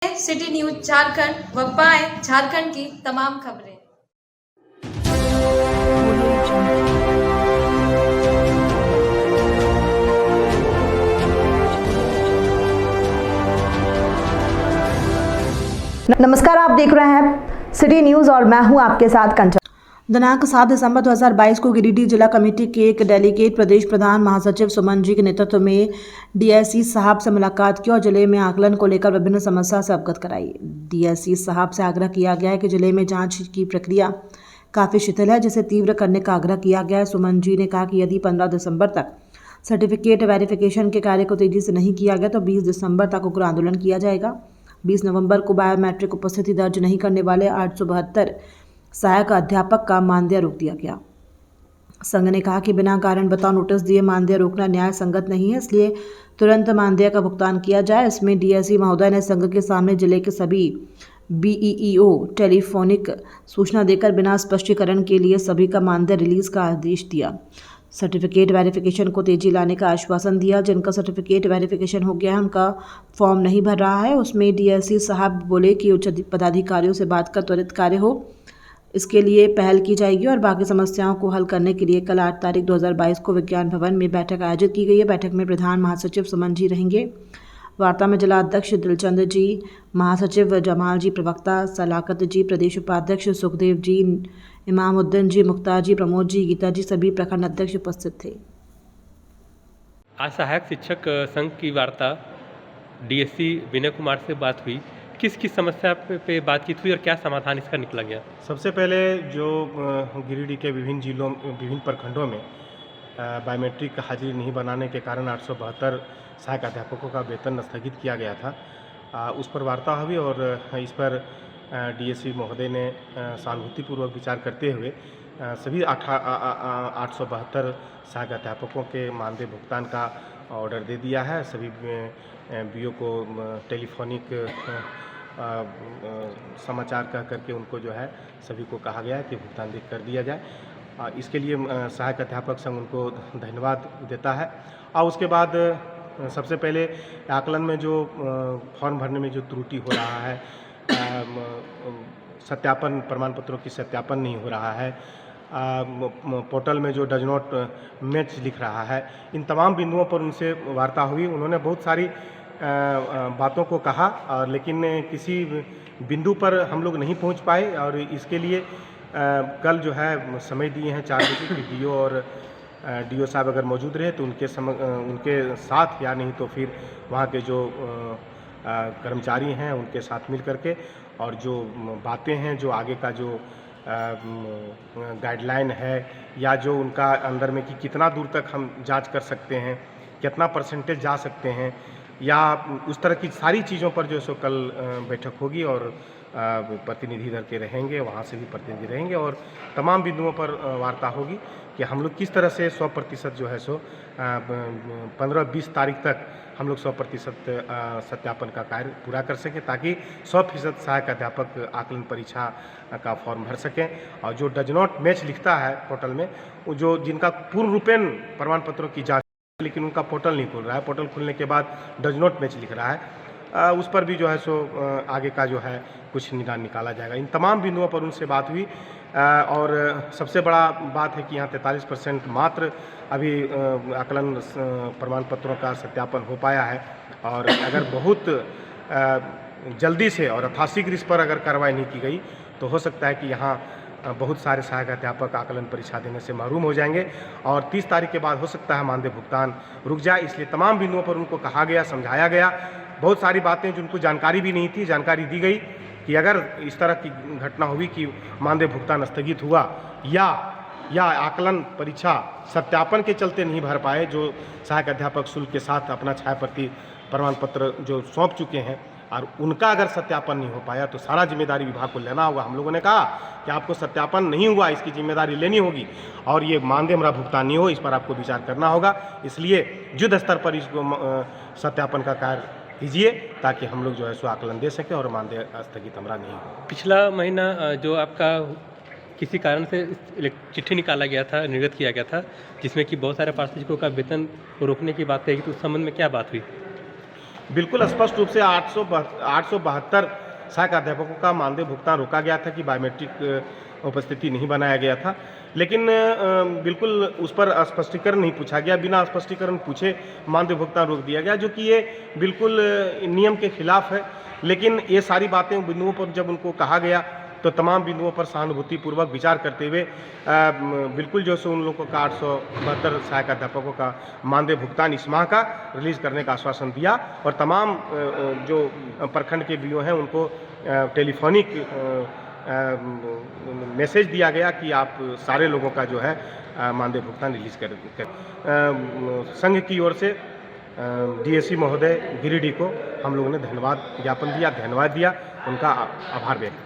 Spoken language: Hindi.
सिटी न्यूज झारखंड व पाएं झारखंड की तमाम खबरें। नमस्कार, आप देख रहे हैं सिटी न्यूज और मैं हूं आपके साथ कंचन। दिनांक 7 दिसंबर 2022 को गिरिडीह जिला कमेटी के एक डेलीगेट प्रदेश प्रधान महासचिव सुमन जी के नेतृत्व में डीएससी साहब से मुलाकात की और जिले में आकलन को लेकर विभिन्न समस्या से अवगत कराई। डीएससी साहब से आग्रह किया गया है कि जिले में जांच की प्रक्रिया काफ़ी शिथिल है, जिसे तीव्र करने का आग्रह किया गया है। सुमन जी ने कहा कि यदि 15 दिसंबर तक सर्टिफिकेट वेरिफिकेशन के कार्य को तेजी से नहीं किया गया तो 20 दिसंबर तक उग्र आंदोलन किया जाएगा। 20 नवंबर को बायोमेट्रिक उपस्थिति दर्ज नहीं करने वाले 872 सहायक अध्यापक का मानदेय रोक दिया गया। संघ ने कहा कि बिना कारण बताओ नोटिस दिए मानदेय रोकना न्याय संगत नहीं है, इसलिए तुरंत मानदेय का भुगतान किया जाए। इसमें डीएससी महोदय ने संघ के सामने जिले के सभी बीईओ टेलीफोनिक सूचना देकर बिना स्पष्टीकरण के लिए सभी का मानदेय रिलीज का आदेश दिया। सर्टिफिकेट वेरिफिकेशन को तेजी लाने का आश्वासन दिया। जिनका सर्टिफिकेट वेरिफिकेशन हो गया है उनका फॉर्म नहीं भर रहा है, उसमें डीएससी साहब बोले कि उच्च पदाधिकारियों से बात कर त्वरित कार्य हो, इसके लिए पहल की जाएगी और बाकी समस्याओं को हल करने के लिए कल 8 तारीख 2022 को विज्ञान भवन में बैठक आयोजित की गई है। बैठक में प्रधान महासचिव सुमन जी रहेंगे। वार्ता में जिला अध्यक्ष दिलचंद जी, महासचिव जमाल जी, प्रवक्ता सलाकत जी, प्रदेश उपाध्यक्ष सुखदेव जी, इमामुद्दीन जी, मुख्तार जी, प्रमोद जी, गीता जी, सभी प्रखंड अध्यक्ष उपस्थित थे। आज सहायक शिक्षक संघ की वार्ता डीएससी विनय कुमार से बात हुई। किस किस समस्या पे बातचीत हुई और क्या समाधान इसका निकला गया? सबसे पहले जो गिरिडीह के विभिन्न जिलों विभिन्न प्रखंडों में बायोमेट्रिक का हाजिरी नहीं बनाने के कारण 872 सहायक अध्यापकों का वेतन स्थगित किया गया था, उस पर वार्ता हुई और इस पर डीएससी महोदय ने सहानुभूतिपूर्वक विचार करते हुए सभी 872 सहायक अध्यापकों के मानदेय भुगतान का ऑर्डर दे दिया है। सभी बीओ को टेलीफोनिक समाचार कह करके उनको जो है सभी को कहा गया है कि भुगतान कर दिया जाए। इसके लिए सहायक अध्यापक संघ उनको धन्यवाद देता है। और उसके बाद सबसे पहले आकलन में जो फॉर्म भरने में जो त्रुटि हो रहा है, सत्यापन प्रमाण पत्रों की सत्यापन नहीं हो रहा है, पोर्टल में जो डज नॉट मैच लिख रहा है, इन तमाम बिंदुओं पर उनसे वार्ता हुई। उन्होंने बहुत सारी बातों को कहा और लेकिन किसी बिंदु पर हम लोग नहीं पहुंच पाए और इसके लिए कल जो है समय दिए हैं 4 बजे की डीओ और डीओ साहब अगर मौजूद रहे तो उनके साथ या नहीं तो फिर वहाँ के जो कर्मचारी हैं उनके साथ मिल करके और जो बातें हैं, जो आगे का जो गाइडलाइन है या जो उनका अंदर में कि कितना दूर तक हम जांच कर सकते हैं, कितना परसेंटेज जा सकते हैं या उस तरह की सारी चीज़ों पर जो सो कल बैठक होगी और प्रतिनिधि इधर के रहेंगे, वहाँ से भी प्रतिनिधि रहेंगे और तमाम बिंदुओं पर वार्ता होगी कि हम लोग किस तरह से 100% जो है सो 15-20 तारीख तक हम लोग 100% सत्यापन का कार्य पूरा कर सकें ताकि 100% सहायक अध्यापक आकलन परीक्षा का फॉर्म भर सकें। और जो डज नॉट मैच लिखता है पोर्टल में, वो जो जिनका पूर्ण रूपेण प्रमाण पत्रों की जाँच लेकिन उनका पोर्टल नहीं खुल रहा है, पोर्टल खुलने के बाद डज नॉट मैच लिख रहा है, उस पर भी जो है सो आगे का जो है कुछ निदान निकाला जाएगा। इन तमाम बिंदुओं पर उनसे बात हुई और सबसे बड़ा बात है कि यहाँ 43% मात्र अभी आकलन प्रमाण पत्रों का सत्यापन हो पाया है और अगर बहुत जल्दी से और यथाशीघ्र इस पर अगर कार्रवाई नहीं की गई तो हो सकता है कि यहाँ बहुत सारे सहायक अध्यापक आकलन परीक्षा देने से महरूम हो जाएंगे और 30 तारीख के बाद हो सकता है मानदेय भुगतान रुक जाए। इसलिए तमाम बिंदुओं पर उनको कहा गया, समझाया गया। बहुत सारी बातें जिनको जानकारी भी नहीं थी, जानकारी दी गई कि अगर इस तरह की घटना हुई कि मानदेय भुगतान स्थगित हुआ या आकलन परीक्षा सत्यापन के चलते नहीं भर पाए, जो सहायक अध्यापक शुल्क के साथ अपना छायाप्रति प्रमाण पत्र जो सौंप चुके हैं और उनका अगर सत्यापन नहीं हो पाया तो सारा जिम्मेदारी विभाग को लेना होगा। हम लोगों ने कहा कि आपको सत्यापन नहीं हुआ, इसकी जिम्मेदारी लेनी होगी और ये मानदेय मेरा भुगतान नहीं हो, इस पर आपको विचार करना होगा। इसलिए युद्ध स्तर पर इसको सत्यापन का कार्य कीजिए ताकि हम लोग जो है सो आकलन दे सकें और मानदेय स्थगित हमारा नहीं हो। पिछला महीना जो आपका किसी कारण से चिट्ठी निकाला गया था, निर्गत किया गया था, जिसमें कि बहुत सारे पार्षद का वेतन रोकने की बात कही, तो उस संबंध में क्या बात हुई? बिल्कुल स्पष्ट रूप से 872 सहायक अध्यापकों का मानदेय भुगतान रोका गया था कि बायोमेट्रिक उपस्थिति नहीं बनाया गया था, लेकिन बिल्कुल उस पर स्पष्टीकरण नहीं पूछा गया। बिना स्पष्टीकरण पूछे मानदेय भुगतान रोक दिया गया, जो कि ये बिल्कुल नियम के खिलाफ है। लेकिन ये सारी बातें बिंदुओं पर जब उनको कहा गया तो तमाम बिंदुओं पर सहानुभूतिपूर्वक विचार करते हुए बिल्कुल जो सो उन लोगों का 872 सहायक अध्यापकों का मानदेय भुगतान इस माह का रिलीज करने का आश्वासन दिया और तमाम जो प्रखंड के बीओ हैं उनको टेलीफोनिक मैसेज दिया गया कि आप सारे लोगों का जो है मानदेय भुगतान रिलीज कर संघ की ओर से डीएससी महोदय गिरिडीह को हम लोगों ने धन्यवाद ज्ञापन दिया, धन्यवाद दिया, उनका आभार व्यक्त किया।